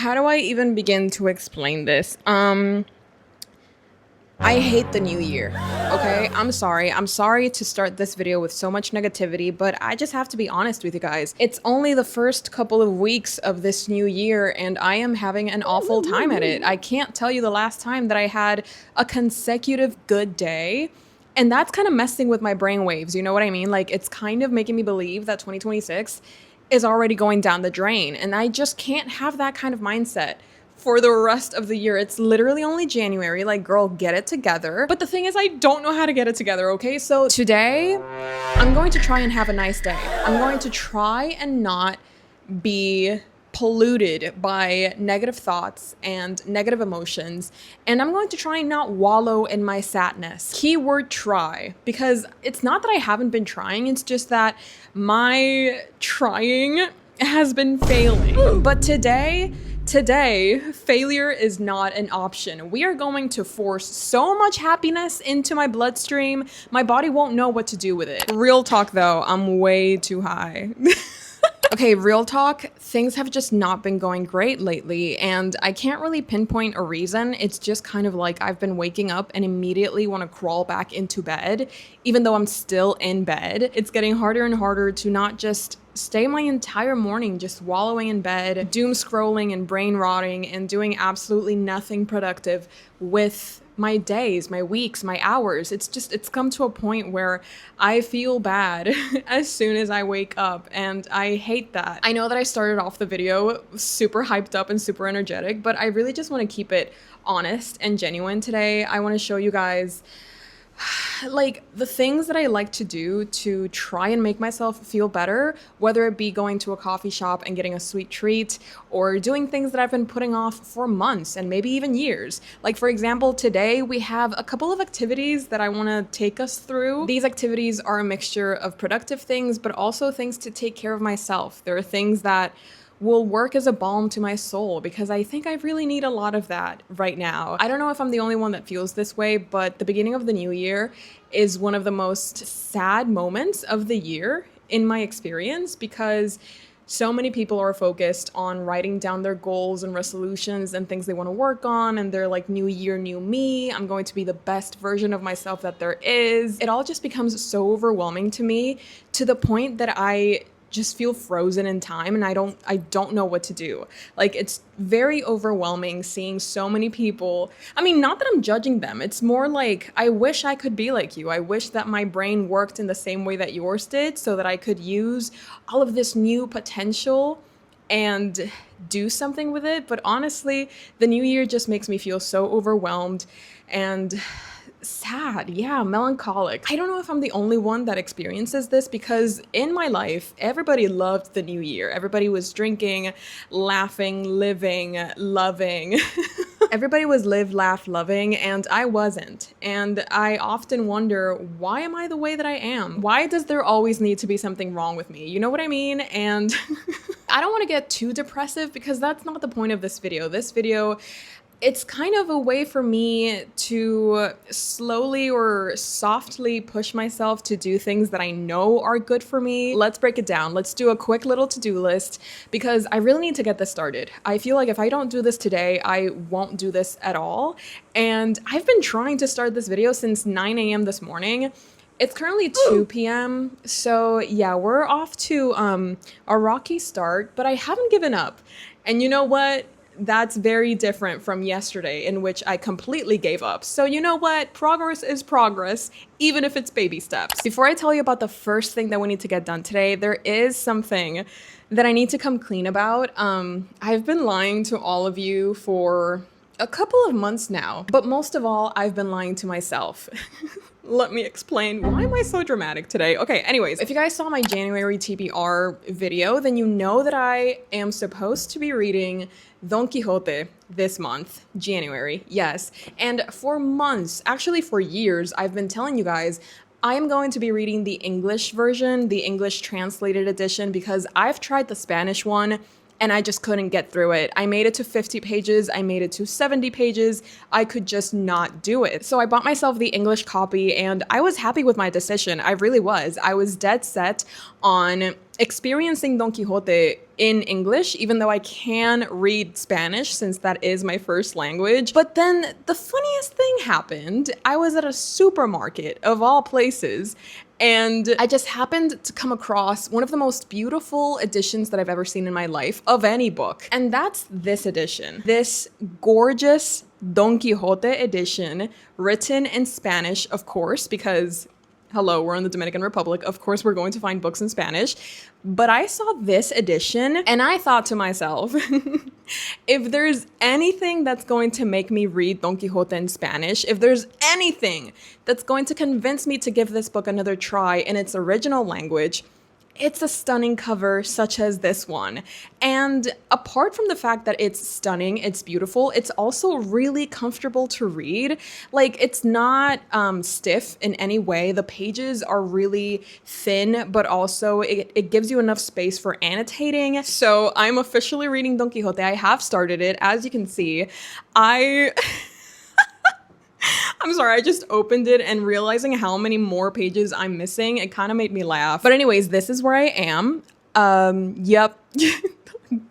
how do I even begin to explain this? I hate the new year, okay? I'm sorry. I'm sorry to start this video with so much negativity, but I just have to be honest with you guys. It's only the first couple of weeks of this new year, and I am having an awful time at it. I can't tell you the last time that I had a consecutive good day. And that's kind of messing with my brain waves, you know what I mean? Like, it's kind of making me believe that 2026 is already going down the drain, and I just can't have that kind of mindset for the rest of the year. It's literally only January. Like, girl, get it together. But the thing is, I don't know how to get it together, okay? So today, I'm going to try and have a nice day. I'm going to try and not be polluted by negative thoughts and negative emotions, and I'm going to try and not wallow in my sadness. Keyword try, because it's not that I haven't been trying, it's just that my trying has been failing. But today, failure is not an option. We are going to force so much happiness into my bloodstream, my body won't know what to do with it. Real talk though, I'm way too high. Okay, real talk, things have just not been going great lately, and I can't really pinpoint a reason. It's just kind of like I've been waking up and immediately want to crawl back into bed, even though I'm still in bed. It's getting harder and harder to not just stay my entire morning just wallowing in bed, doom scrolling and brain rotting and doing absolutely nothing productive with my days, my weeks, my hours. It's come to a point where I feel bad as soon as I wake up, and I hate that. I know that I started off the video super hyped up and super energetic, but I really just want to keep it honest and genuine today. I want to show you guys like the things that I like to do to try and make myself feel better, whether it be going to a coffee shop and getting a sweet treat, or doing things that I've been putting off for months and maybe even years. Like, for example, today we have a couple of activities that I want to take us through. These activities are a mixture of productive things, but also things to take care of myself. There are things that will work as a balm to my soul, because I think I really need a lot of that right now. I don't know if I'm the only one that feels this way, but the beginning of the new year is one of the most sad moments of the year in my experience, because so many people are focused on writing down their goals and resolutions and things they want to work on, and they're like, new year, new me, I'm going to be the best version of myself that there is. It all just becomes so overwhelming to me, to the point that I just feel frozen in time, and I don't know what to do. Like, it's very overwhelming seeing so many people. I mean, not that I'm judging them. It's more like, I wish I could be like you. I wish that my brain worked in the same way that yours did, so that I could use all of this new potential and do something with it. But honestly, the new year just makes me feel so overwhelmed and sad, yeah, melancholic. I don't know if I'm the only one that experiences this, because in my life, everybody loved the new year. Everybody was drinking, laughing, living, loving. Everybody was live, laugh, loving, and I wasn't. And I often wonder, why am I the way that I am? Why does there always need to be something wrong with me? You know what I mean? And I don't want to get too depressive, because that's not the point of this video. This video, it's kind of a way for me to slowly or softly push myself to do things that I know are good for me. Let's break it down. Let's do a quick little to-do list, because I really need to get this started. I feel like if I don't do this today, I won't do this at all. And I've been trying to start this video since 9 a.m. this morning. It's currently 2 p.m. So yeah, we're off to a rocky start, but I haven't given up. And you know what? That's very different from yesterday, in which I completely gave up. So you know what? Progress is progress, even if it's baby steps. Before I tell you about the first thing that we need to get done today, there is something that I need to come clean about. I've been lying to all of you for a couple of months now, but most of all, I've been lying to myself. Let me explain. Why am I so dramatic today? Okay, anyways, if you guys saw my January TBR video, then you know that I am supposed to be reading Don Quixote this month, January, yes. And for months, actually for years, I've been telling you guys I am going to be reading the English version, the English translated edition, because I've tried the Spanish one and I just couldn't get through it. I made it to 50 pages, I made it to 70 pages, I could just not do it. So I bought myself the English copy and I was happy with my decision. I really was. I was dead set on experiencing Don Quixote in English, even though I can read Spanish since that is my first language. But then the funniest thing happened. I was at a supermarket of all places, and I just happened to come across one of the most beautiful editions that I've ever seen in my life of any book. And that's this edition. This gorgeous Don Quixote edition, written in Spanish, of course, because hello, we're in the Dominican Republic. Of course, we're going to find books in Spanish. But I saw this edition and I thought to myself, if there's anything that's going to make me read Don Quixote in Spanish, if there's anything that's going to convince me to give this book another try in its original language, it's a stunning cover such as this one. And apart from the fact that it's stunning, it's beautiful, it's also really comfortable to read. Like, it's not stiff in any way. The pages are really thin, but also it gives you enough space for annotating. So I'm officially reading Don Quixote. I have started it, as you can see. I'm sorry, I just opened it and realizing how many more pages I'm missing, it kind of made me laugh. But anyways, this is where I am. Yep.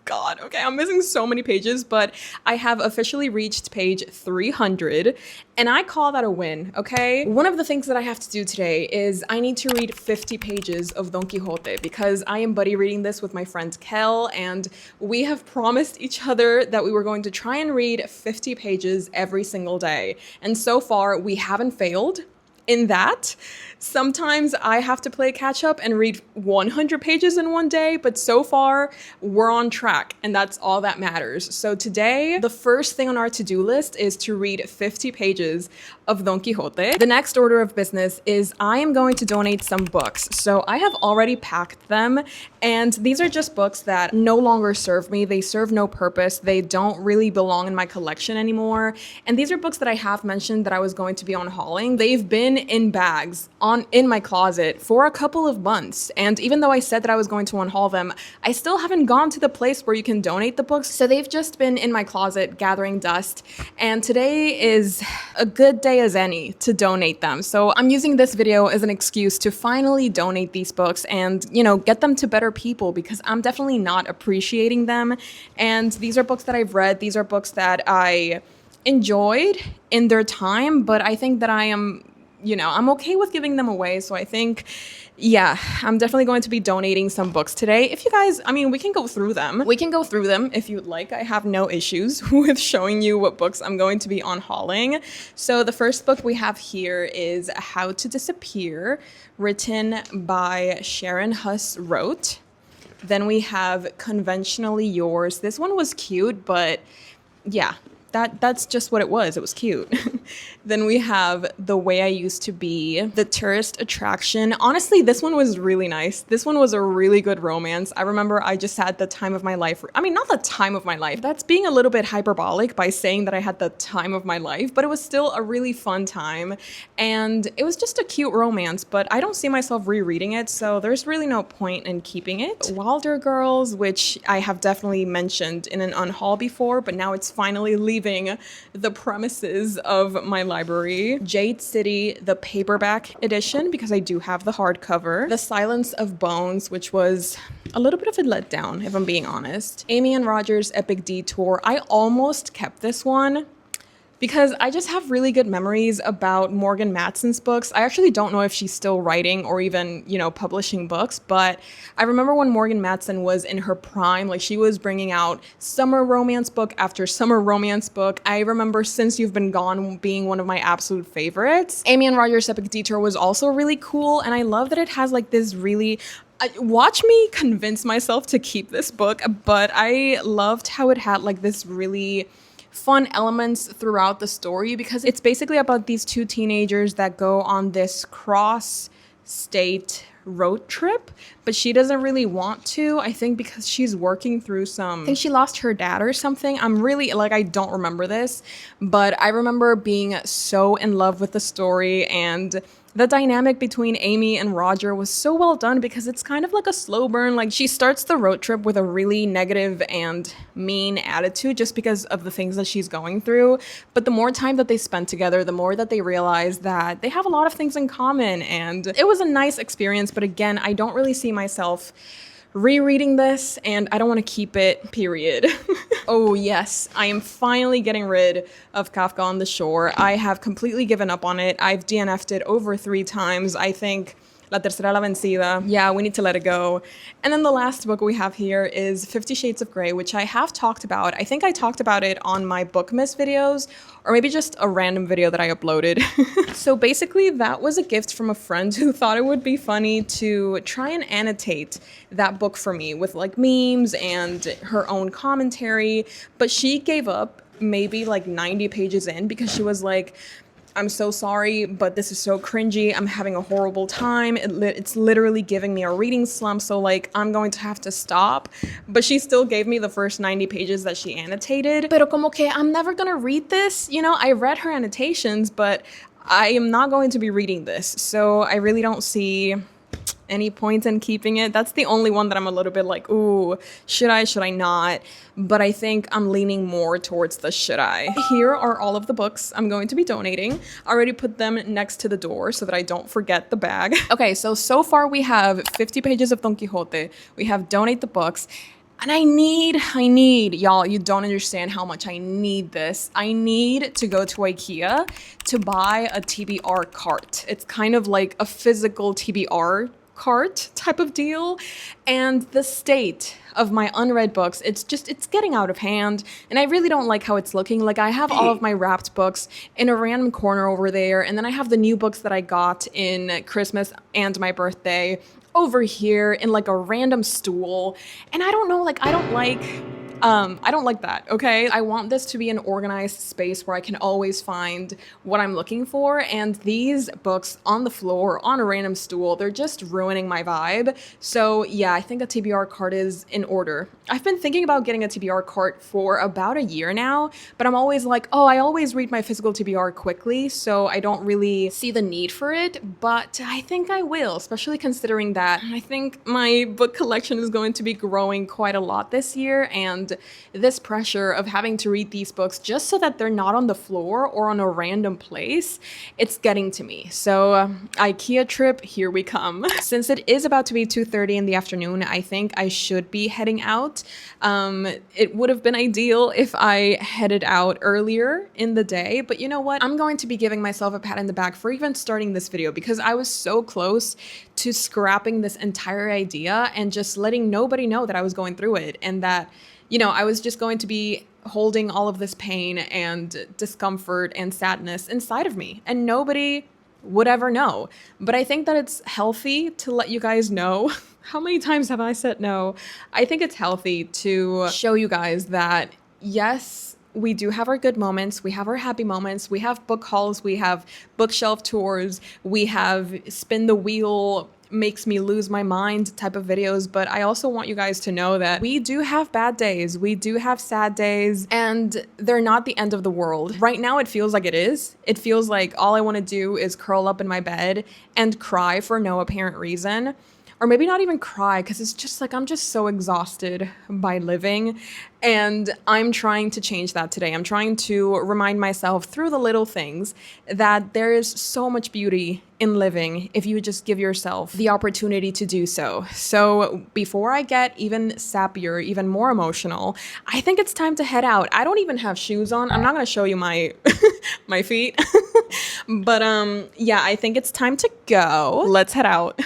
God, okay, I'm missing so many pages, but I have officially reached page 300, and I call that a win, okay? One of the things that I have to do today is I need to read 50 pages of Don Quixote because I am buddy reading this with my friend Kel, and we have promised each other that we were going to try and read 50 pages every single day. And so far, we haven't failed in that. Sometimes I have to play catch up and read 100 pages in one day, but so far we're on track and that's all that matters. So today, the first thing on our to-do list is to read 50 pages of Don Quixote. The next order of business is I am going to donate some books. So I have already packed them, and these are just books that no longer serve me. They serve no purpose. They don't really belong in my collection anymore. And these are books that I have mentioned that I was going to be unhauling. They've been in bags in my closet for a couple of months. And even though I said that I was going to unhaul them, I still haven't gone to the place where you can donate the books. So they've just been in my closet gathering dust. And today is a good day as any to donate them. So I'm using this video as an excuse to finally donate these books and, you know, get them to better people because I'm definitely not appreciating them. And these are books that I've read. These are books that I enjoyed in their time, but I think that I am, you know, I'm okay with giving them away. So I think, yeah, I'm definitely going to be donating some books today. If you guys, I mean, we can go through them. We can go through them if you'd like. I have no issues with showing you what books I'm going to be unhauling. So the first book we have here is How to Disappear, written by Sharon Huss Rote. Then we have Conventionally Yours. This one was cute, but yeah, that's just what it was. It was cute. Then we have The Way I Used to Be, The Tourist Attraction. Honestly, this one was really nice. This one was a really good romance. I remember I just had the time of my life. I mean, not the time of my life. That's being a little bit hyperbolic by saying that I had the time of my life, but it was still a really fun time. And it was just a cute romance, but I don't see myself rereading it, so there's really no point in keeping it. Wilder Girls, which I have definitely mentioned in an unhaul before, but now it's finally leaving the premises of my library. Jade City, the paperback edition, because I do have the hardcover. The Silence of Bones, which was a little bit of a letdown, if I'm being honest. Amy and Roger's Epic Detour. I almost kept this one because I just have really good memories about Morgan Matson's books. I actually don't know if she's still writing or even, you know, publishing books, but I remember when Morgan Matson was in her prime, like she was bringing out summer romance book after summer romance book. I remember Since You've Been Gone being one of my absolute favorites. Amy and Roger's Epic Detour was also really cool, and I love that it has like this really watch me convince myself to keep this book, but I loved how it had like this really fun elements throughout the story because it's basically about these two teenagers that go on this cross-state road trip, but she doesn't really want to, I think because she's working through I think she lost her dad or something. I'm really, like, I don't remember this, but I remember being so in love with the story, and The dynamic between Amy and Roger was so well done because it's kind of like a slow burn. Like, she starts the road trip with a really negative and mean attitude just because of the things that she's going through. But the more time that they spend together, the more that they realize that they have a lot of things in common. And it was a nice experience. But again, I don't really see myself rereading this, and I don't want to keep it, period. Oh yes, I am finally getting rid of Kafka on the Shore. I have completely given up on it. I've DNF'd it over 3 times. I think La Tercera La Vencida. Yeah, we need to let it go. And then the last book we have here is 50 Shades of Grey, which I have talked about. I think I talked about it on my Bookmas videos, or maybe just a random video that I uploaded. So basically that was a gift from a friend who thought it would be funny to try and annotate that book for me with like memes and her own commentary, but she gave up maybe like 90 pages in because she was like, I'm so sorry, but this is so cringy. I'm having a horrible time. It's literally giving me a reading slump, so like I'm going to have to stop. But she still gave me the first 90 pages that she annotated. Pero como que I'm never gonna read this. You know, I read her annotations, but I am not going to be reading this. So I really don't see any point in keeping it. That's the only one that I'm a little bit like, ooh, should I not? But I think I'm leaning more towards the should I. Here are all of the books I'm going to be donating. I already put them next to the door so that I don't forget the bag. Okay, so far we have 50 pages of Don Quixote. We have donate the books. And I need, y'all, you don't understand how much I need this. I need to go to IKEA to buy a TBR cart. It's kind of like a physical TBR cart type of deal. And the state of my unread books, it's getting out of hand. And I really don't like how it's looking. Like, I have all of my wrapped books in a random corner over there. And then I have the new books that I got in Christmas and my birthday over here in like a random stool. And I don't know, like, I don't like that, okay? I want this to be an organized space where I can always find what I'm looking for, and these books on the floor, on a random stool, they're just ruining my vibe. So yeah, I think a TBR cart is in order. I've been thinking about getting a TBR cart for about a year now, but I'm always like, oh, I always read my physical TBR quickly, so I don't really see the need for it, but I think I will, especially considering that I think my book collection is going to be growing quite a lot this year, and this pressure of having to read these books just so that they're not on the floor or on a random place, it's getting to me. So IKEA trip, here we come. Since it is about to be 2:30 in the afternoon, I think I should be heading out. It would have been ideal if I headed out earlier in the day, but you know what? I'm going to be giving myself a pat in the back for even starting this video because I was so close to scrapping this entire idea and just letting nobody know that I was going through it, and that, you know, I was just going to be holding all of this pain and discomfort and sadness inside of me, and nobody would ever know. But I think that it's healthy to let you guys know. How many times have I said no? I think it's healthy to show you guys that, yes, we do have our good moments, we have our happy moments, we have book hauls, we have bookshelf tours, we have spin the wheel, makes me lose my mind type of videos, but I also want you guys to know that we do have bad days, we do have sad days, and they're not the end of the world. Right now it feels like it is. It feels like all I want to do is curl up in my bed and cry for no apparent reason. Or maybe not even cry, because it's just like I'm just so exhausted by living, and I'm trying to change that today. I'm trying to remind myself through the little things that there is so much beauty in living if you just give yourself the opportunity to do so. So before I get even sappier, even more emotional, I think it's time to head out. I don't even have shoes on. I'm not gonna show you my my feet. But yeah, I think it's time to go. Let's head out.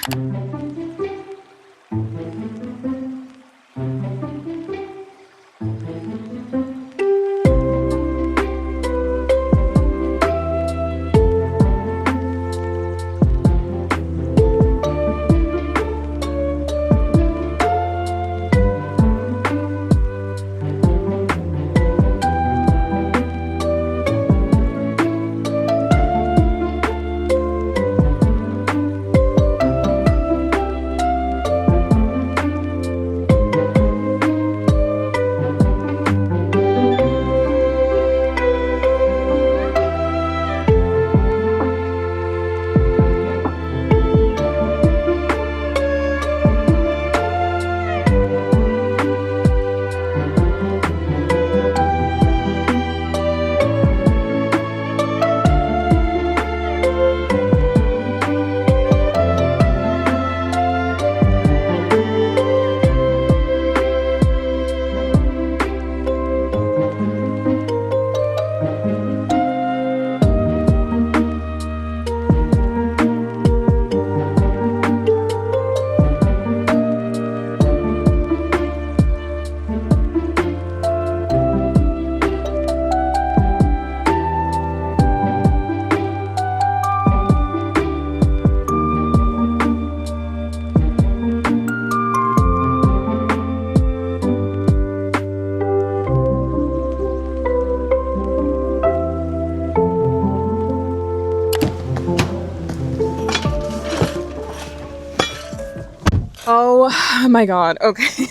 Oh my god, okay.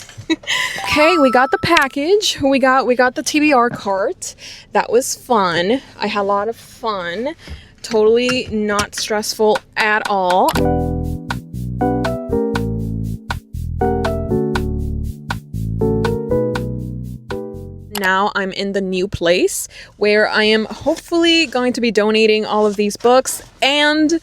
Okay, we got the package. We got the TBR cart. That was fun. I had a lot of fun. Totally not stressful at all. Now I'm in the new place where I am hopefully going to be donating all of these books and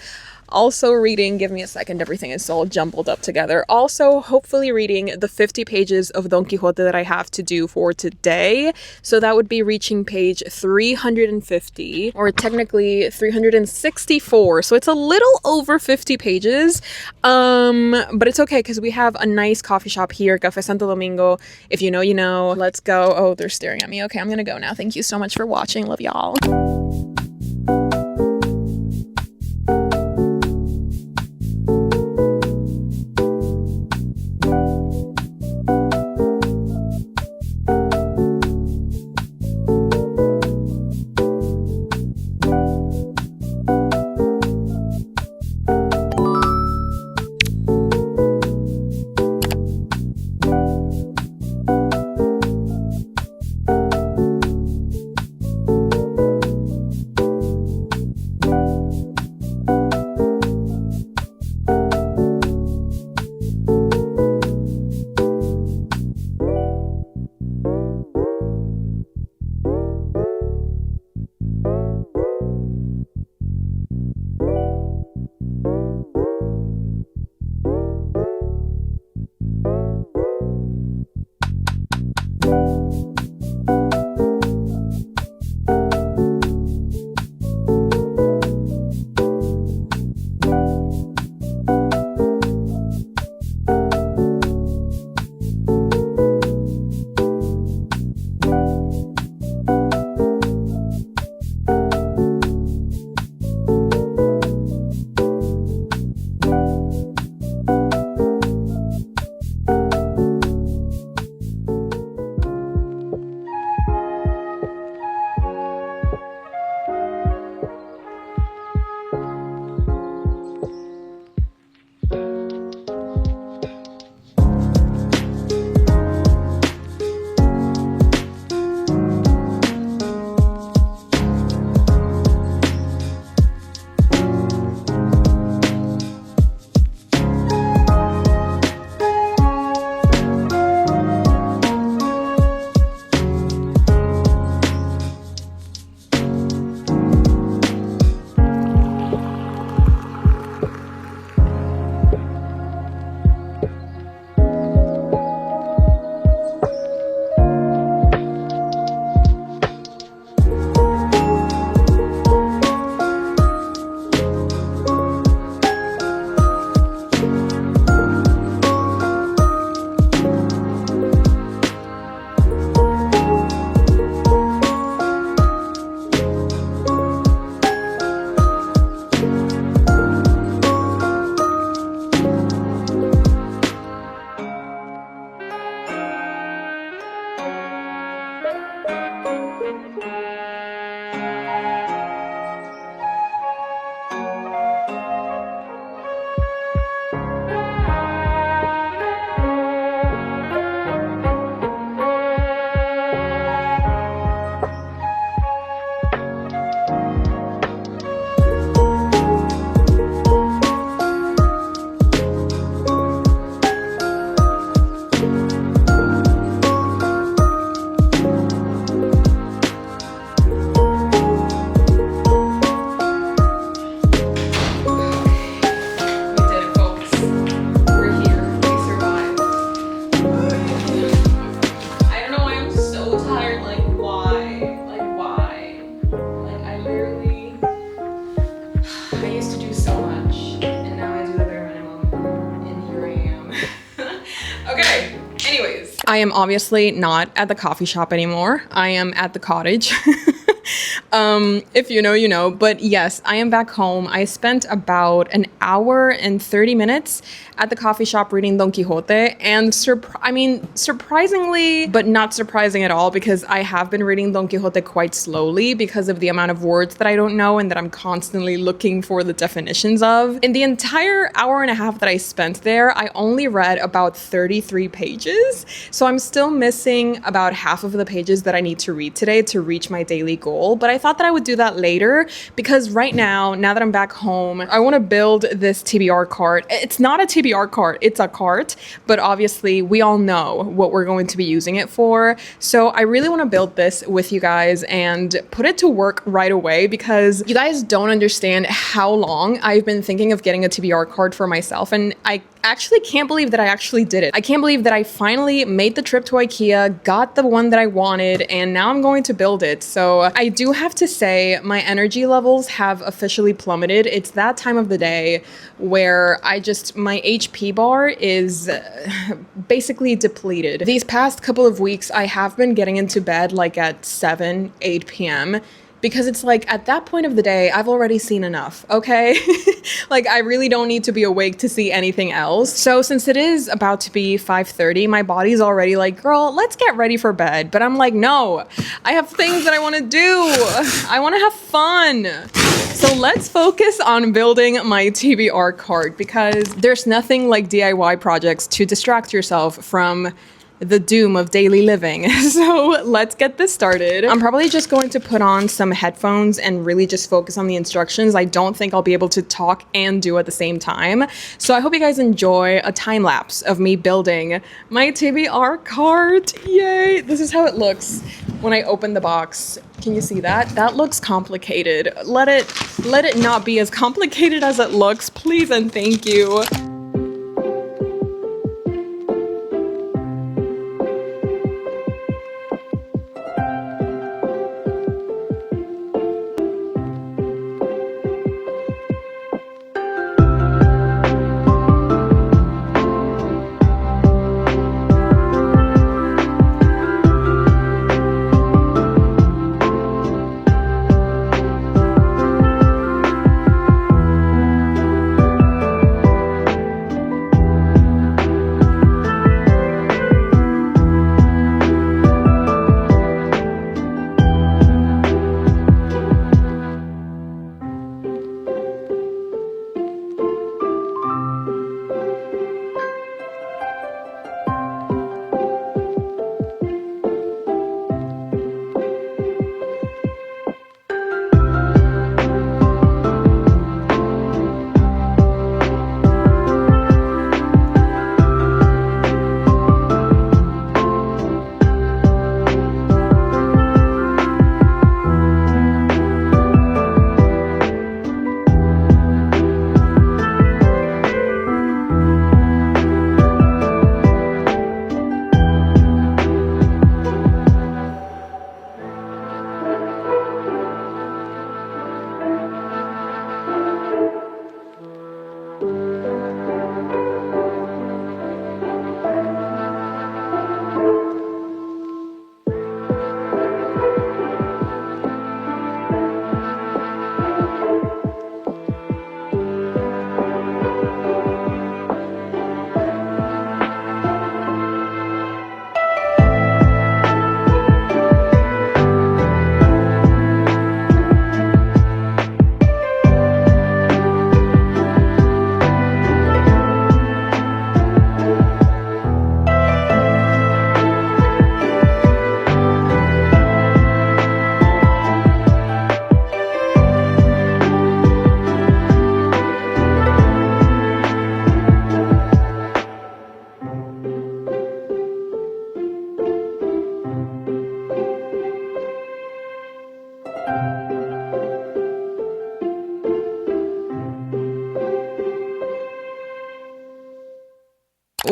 also reading, give me a second, everything is all jumbled up together. Also, hopefully reading the 50 pages of Don Quixote that I have to do for today. So that would be reaching page 350, or technically 364. So it's a little over 50 pages, but it's okay because we have a nice coffee shop here, Café Santo Domingo. If you know, you know. Let's go. Oh, they're staring at me. Okay, I'm gonna go now. Thank you so much for watching. Love y'all. I am obviously not at the coffee shop anymore. I am at the cottage. If you know, you know. But yes, I am back home. I spent about an hour and 30 minutes at the coffee shop reading Don Quixote, and surprisingly, but not surprising at all, because I have been reading Don Quixote quite slowly because of the amount of words that I don't know and that I'm constantly looking for the definitions of. In the entire hour and a half that I spent there, I only read about 33 pages, so I'm still missing about half of the pages that I need to read today to reach my daily goal. But I thought that I would do that later, because right now that I'm back home, I want to build this TBR cart. It's not a TBR cart, it's a cart, but obviously we all know what we're going to be using it for. So I really want to build this with you guys and put it to work right away, because you guys don't understand how long I've been thinking of getting a TBR cart for myself, and I actually can't believe that I actually did it. I can't believe that I finally made the trip to IKEA, got the one that I wanted, and now I'm going to build it. So I do have to say my energy levels have officially plummeted. It's that time of the day where my HP bar is basically depleted. These past couple of weeks, I have been getting into bed like at 7, 8 p.m. because it's like, at that point of the day, I've already seen enough, okay? Like, I really don't need to be awake to see anything else. So since it is about to be 5:30, my body's already like, girl, let's get ready for bed. But I'm like, no, I have things that I want to do. I want to have fun. So let's focus on building my TBR cart, because there's nothing like DIY projects to distract yourself from the doom of daily living. So let's get this started. I'm probably just going to put on some headphones and really just focus on the instructions. I don't think I'll be able to talk and do at the same time. So I hope you guys enjoy a time lapse of me building my TBR cart. Yay! This is how it looks when I open the box. Can you see that? That looks complicated. Let it not be as complicated as it looks, please and thank you.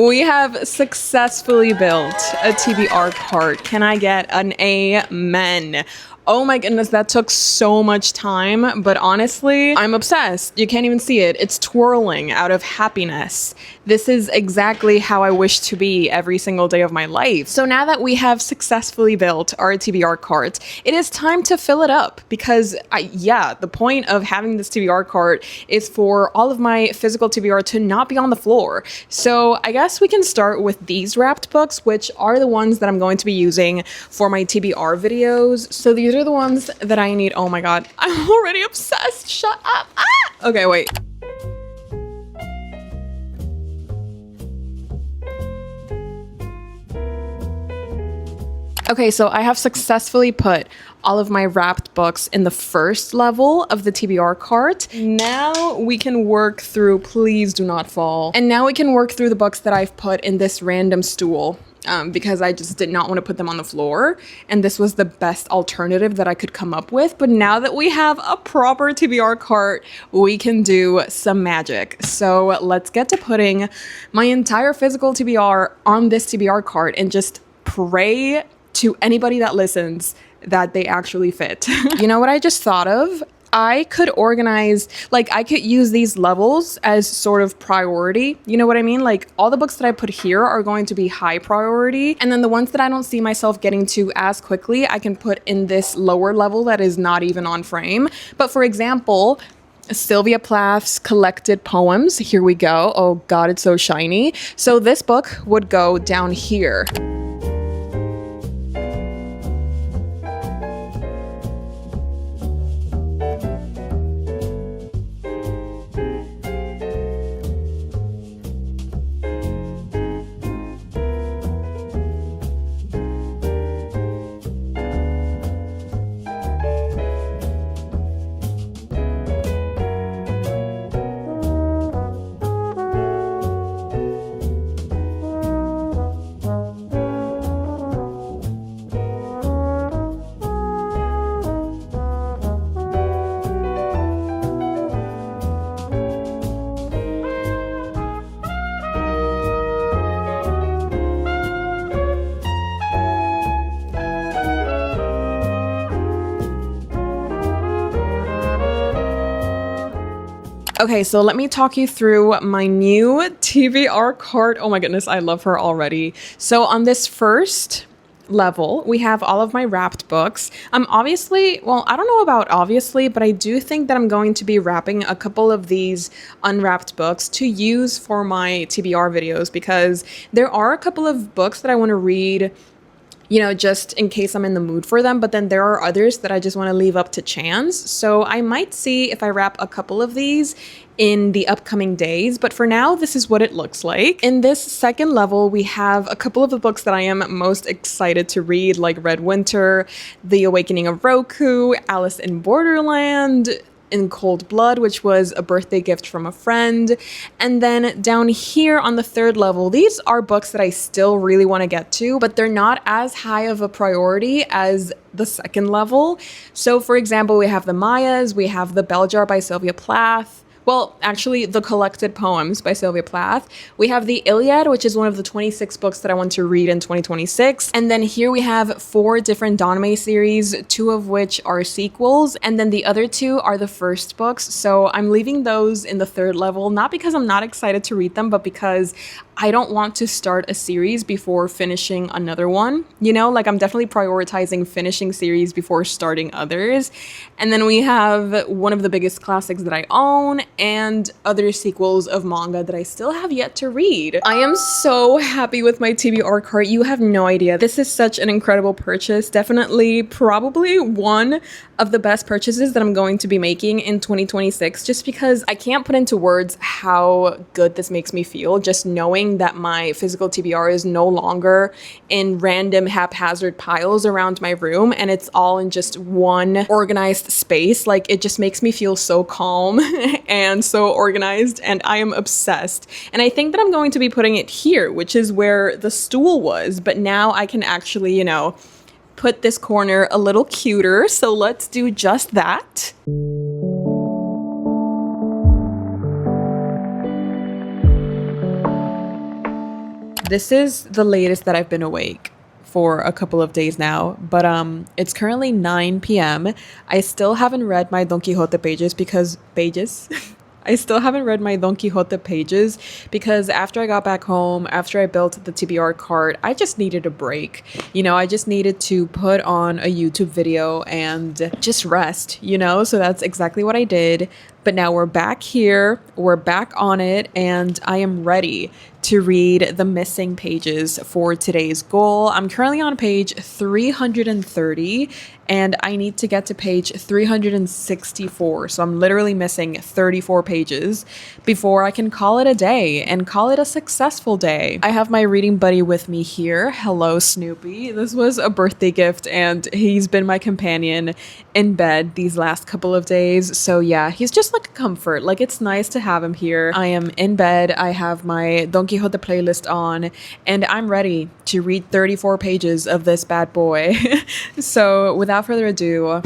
We have successfully built a TBR cart. Can I get an amen? Oh my goodness, that took so much time, but honestly, I'm obsessed. You can't even see it. It's twirling out of happiness. This is exactly how I wish to be every single day of my life. So now that we have successfully built our TBR cart, it is time to fill it up because the point of having this TBR cart is for all of my physical TBR to not be on the floor. So I guess we can start with these wrapped books, which are the ones that I'm going to be using for my TBR videos. So these are the ones that I need. Oh my god, I'm already obsessed. Shut up. Ah! Okay, wait. Okay, so I have successfully put all of my wrapped books in the first level of the TBR cart. Now we can work through, please do not fall. And now we can work through the books that I've put in this random stool. Because I just did not want to put them on the floor, and this was the best alternative that I could come up with. But now that we have a proper TBR cart, we can do some magic. So let's get to putting my entire physical TBR on this TBR cart and just pray to anybody that listens that they actually fit. You know what I just thought of? I could organize, like I could use these levels as sort of priority. You know what I mean? Like all the books that I put here are going to be high priority. And then the ones that I don't see myself getting to as quickly, I can put in this lower level that is not even on frame. But for example, Sylvia Plath's collected poems, here we go. Oh God, it's so shiny. So this book would go down here. Okay, so let me talk you through my new TBR cart. Oh my goodness, I love her already. So on this first level, we have all of my wrapped books. Obviously, well, I don't know about obviously, but I do think that I'm going to be wrapping a couple of these unwrapped books to use for my TBR videos because there are a couple of books that I want to read, you know, just in case I'm in the mood for them. But then there are others that I just want to leave up to chance. So I might see if I wrap a couple of these in the upcoming days. But for now, this is what it looks like. In this second level, we have a couple of the books that I am most excited to read, like Red Winter, The Awakening of Roku, Alice in Borderland, In Cold Blood, which was a birthday gift from a friend. And then down here on the third level, these are books that I still really want to get to, but they're not as high of a priority as the second level. So for example, we have the Mayas, we have the Bell Jar by Sylvia Plath. Well, actually, the collected poems by Sylvia Plath. We have the Iliad, which is one of the 26 books that I want to read in 2026. And then here we have 4 different Donme series, 2 of which are sequels. And then the other 2 are the first books. So I'm leaving those in the third level, not because I'm not excited to read them, but because I don't want to start a series before finishing another one. You know, like I'm definitely prioritizing finishing series before starting others. And then we have one of the biggest classics that I own and other sequels of manga that I still have yet to read. I am so happy with my TBR cart. You have no idea. This is such an incredible purchase. Definitely, probably one of the best purchases that I'm going to be making in 2026, just because I can't put into words how good this makes me feel, just knowing that my physical TBR is no longer in random haphazard piles around my room and it's all in just one organized space. Like, it just makes me feel so calm and so organized, and I am obsessed. And I think that I'm going to be putting it here, which is where the stool was, but now I can actually, you know, put this corner a little cuter. So let's do just that. This is the latest that I've been awake for a couple of days now, but it's currently 9 p.m. I still haven't read my Don Quixote pages because I still haven't read my Don Quixote pages because after I got back home, after I built the TBR cart, I just needed a break. You know, I just needed to put on a YouTube video and just rest, you know? So that's exactly what I did. But now we're back here, we're back on it, and I am ready to read the missing pages for today's goal. I'm currently on page 330 and I need to get to page 364. So I'm literally missing 34 pages before I can call it a day and call it a successful day. I have my reading buddy with me here. Hello, Snoopy. This was a birthday gift and he's been my companion in bed these last couple of days. So yeah, he's just like a comfort. Like, it's nice to have him here. I am in bed. I have my Don Quixote playlist on and I'm ready to read 34 pages of this bad boy. So without further ado,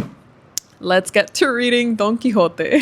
let's get to reading Don Quixote.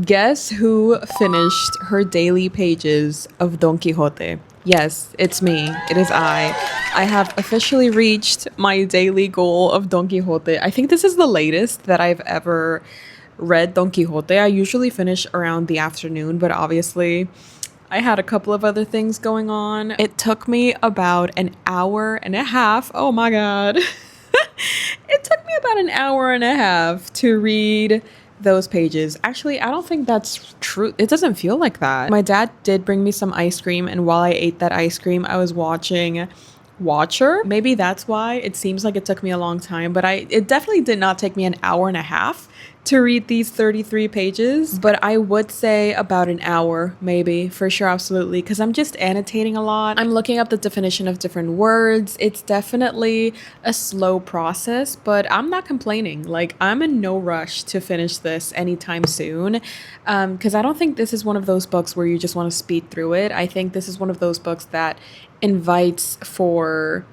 Guess who finished her daily pages of Don Quixote? Yes, it's me. It is I. I have officially reached my daily goal of Don Quixote. I think this is the latest that I've ever read Don Quixote. I usually finish around the afternoon, but obviously I had a couple of other things going on. It took me about an hour and a half. Oh my God. It took me about an hour and a half to read those pages. Actually, I don't think that's true. It doesn't feel like that. My dad did bring me some ice cream, and while I ate that ice cream, I was watching Watcher. Maybe that's why it seems like it took me a long time, but it definitely did not take me an hour and a half to read these 33 pages, but I would say about an hour, maybe, for sure, absolutely, because I'm just annotating a lot. I'm looking up the definition of different words. It's definitely a slow process, but I'm not complaining. Like, I'm in no rush to finish this anytime soon, because I don't think this is one of those books where you just want to speed through it. I think this is one of those books that invites for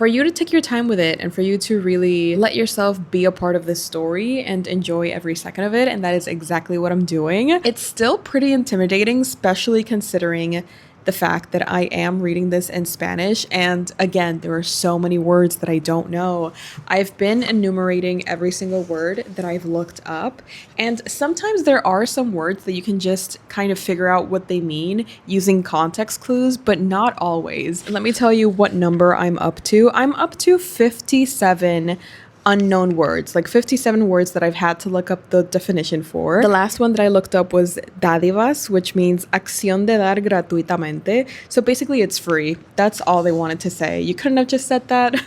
you to take your time with it and for you to really let yourself be a part of this story and enjoy every second of it. And that is exactly what I'm doing. It's still pretty intimidating, especially considering the fact that I am reading this in Spanish. And again, there are so many words that I don't know. I've been enumerating every single word that I've looked up. And sometimes there are some words that you can just kind of figure out what they mean using context clues, but not always. Let me tell you what number I'm up to. I'm up to 57 unknown words, like 57 words that I've had to look up the definition for. The last one that I looked up was dádivas, which means acción de dar gratuitamente. So basically it's free. That's all they wanted to say. You couldn't have just said that.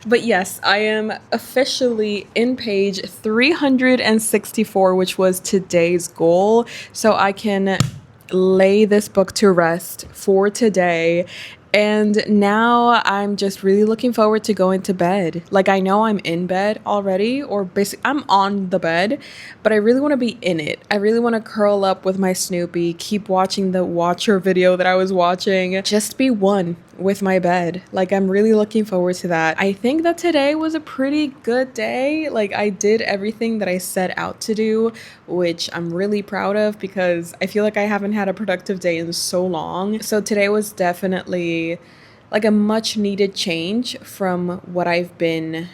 But yes, I am officially in page 364, which was today's goal. So I can lay this book to rest for today. And now I'm just really looking forward to going to bed. Like, I know I'm in bed already, or basically I'm on the bed, but I really want to be in it. I really want to curl up with my Snoopy, keep watching the Watcher video that I was watching, just be one with my bed. Like, I'm really looking forward to that. I think that today was a pretty good day. Like, I did everything that I set out to do, which I'm really proud of because I feel like I haven't had a productive day in so long. So today was definitely like a much needed change from what I've been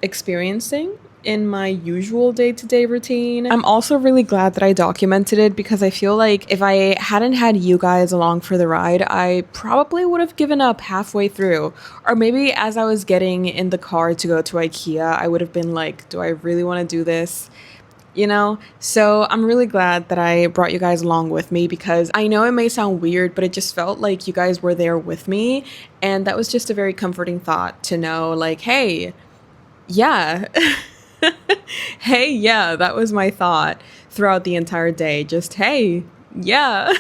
experiencing in my usual day-to-day routine. I'm also really glad that I documented it because I feel like if I hadn't had you guys along for the ride, I probably would have given up halfway through. Or maybe as I was getting in the car to go to IKEA, I would have been like, do I really want to do this? You know? So I'm really glad that I brought you guys along with me because I know it may sound weird, but it just felt like you guys were there with me. And that was just a very comforting thought to know, like, hey, yeah. Hey, yeah, that was my thought throughout the entire day. Just, hey, yeah.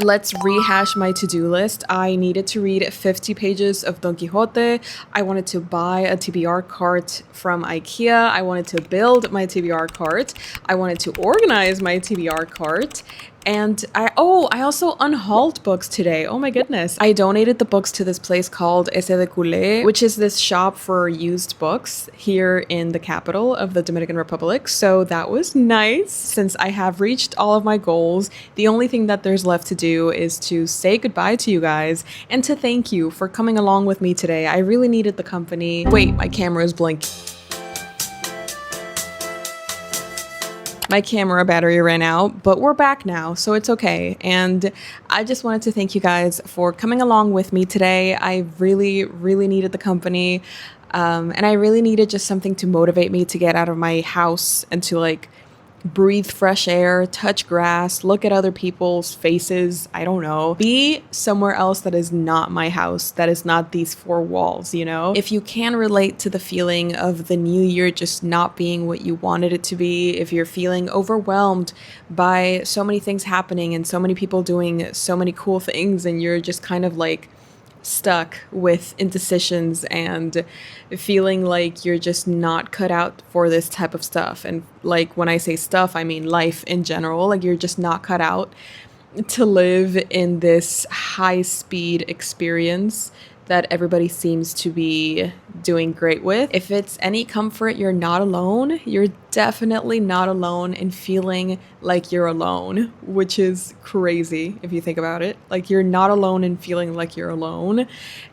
Let's rehash my to-do list. I needed to read 50 pages of Don Quixote. I wanted to buy a TBR cart from IKEA. I wanted to build my TBR cart. I wanted to organize my TBR cart. And I also unhauled books today. Oh my goodness. I donated the books to this place called Ese de Culé, which is this shop for used books here in the capital of the Dominican Republic. So that was nice. Since I have reached all of my goals, the only thing that there's left to do is to say goodbye to you guys and to thank you for coming along with me today. I really needed the company. Wait, my camera is blinking. My camera battery ran out, but we're back now, so it's okay. And I just wanted to thank you guys for coming along with me today. I really, really needed the company. And I really needed just something to motivate me to get out of my house and to like breathe fresh air, touch grass, look at other people's faces, I don't know, be somewhere else that is not my house, that is not these four walls, you know? If you can relate to the feeling of the new year just not being what you wanted it to be, if you're feeling overwhelmed by so many things happening and so many people doing so many cool things and you're just kind of like stuck with indecisions and feeling like you're just not cut out for this type of stuff. And like when I say stuff, I mean life in general. Like you're just not cut out to live in this high speed experience that everybody seems to be doing great with. If it's any comfort, you're not alone. You're definitely not alone in feeling like you're alone, which is crazy if you think about it. Like you're not alone in feeling like you're alone.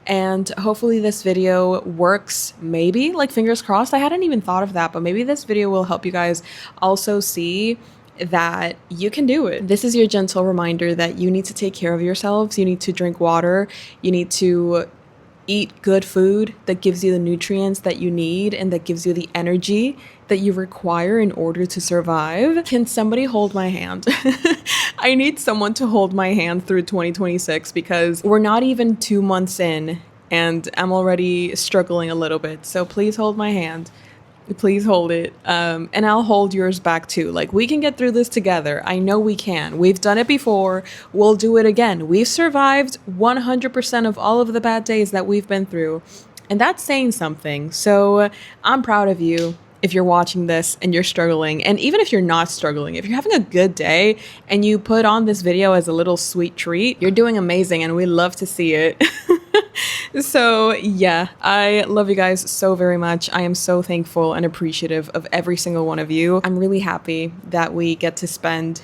And hopefully this video works, maybe, like fingers crossed. I hadn't even thought of that, but maybe this video will help you guys also see that you can do it. This is your gentle reminder that you need to take care of yourselves. You need to drink water. You need to eat good food that gives you the nutrients that you need and that gives you the energy that you require in order to survive. Can somebody hold my hand? I need someone to hold my hand through 2026 because we're not even 2 months in and I'm already struggling a little bit. So please hold my hand. Please hold it. And I'll hold yours back too. Like we can get through this together. I know we can. We've done it before. We'll do it again. We've survived 100% of all of the bad days that we've been through. And that's saying something. So I'm proud of you if you're watching this and you're struggling. And even if you're not struggling, if you're having a good day and you put on this video as a little sweet treat, you're doing amazing and we love to see it. So yeah, I love you guys so very much. I am so thankful and appreciative of every single one of you. I'm really happy that we get to spend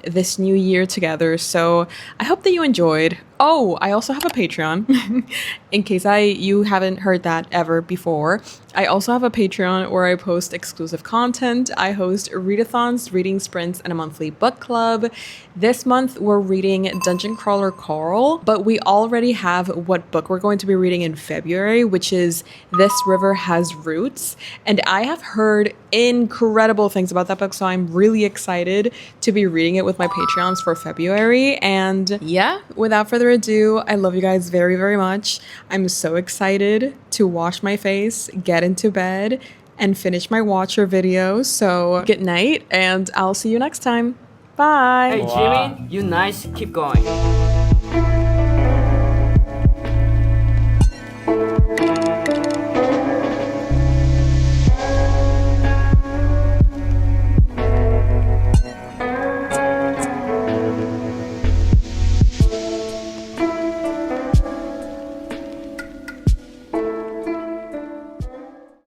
this new year together. So I hope that you enjoyed. Oh, I also have a Patreon. In case you haven't heard that ever before, I also have a Patreon where I post exclusive content. I host readathons, reading sprints, and a monthly book club. This month we're reading Dungeon Crawler Carl, but we already have what book we're going to be reading in February, which is This River Has Roots. And I have heard incredible things about that book, so I'm really excited to be reading it with my Patreons for February. And yeah, without further ado, I love you guys very, very much. I'm so excited to wash my face, get into bed, and finish my Watcher video. So good night, and I'll see you next time. Bye. Hey Jimmy, you nice. Keep going.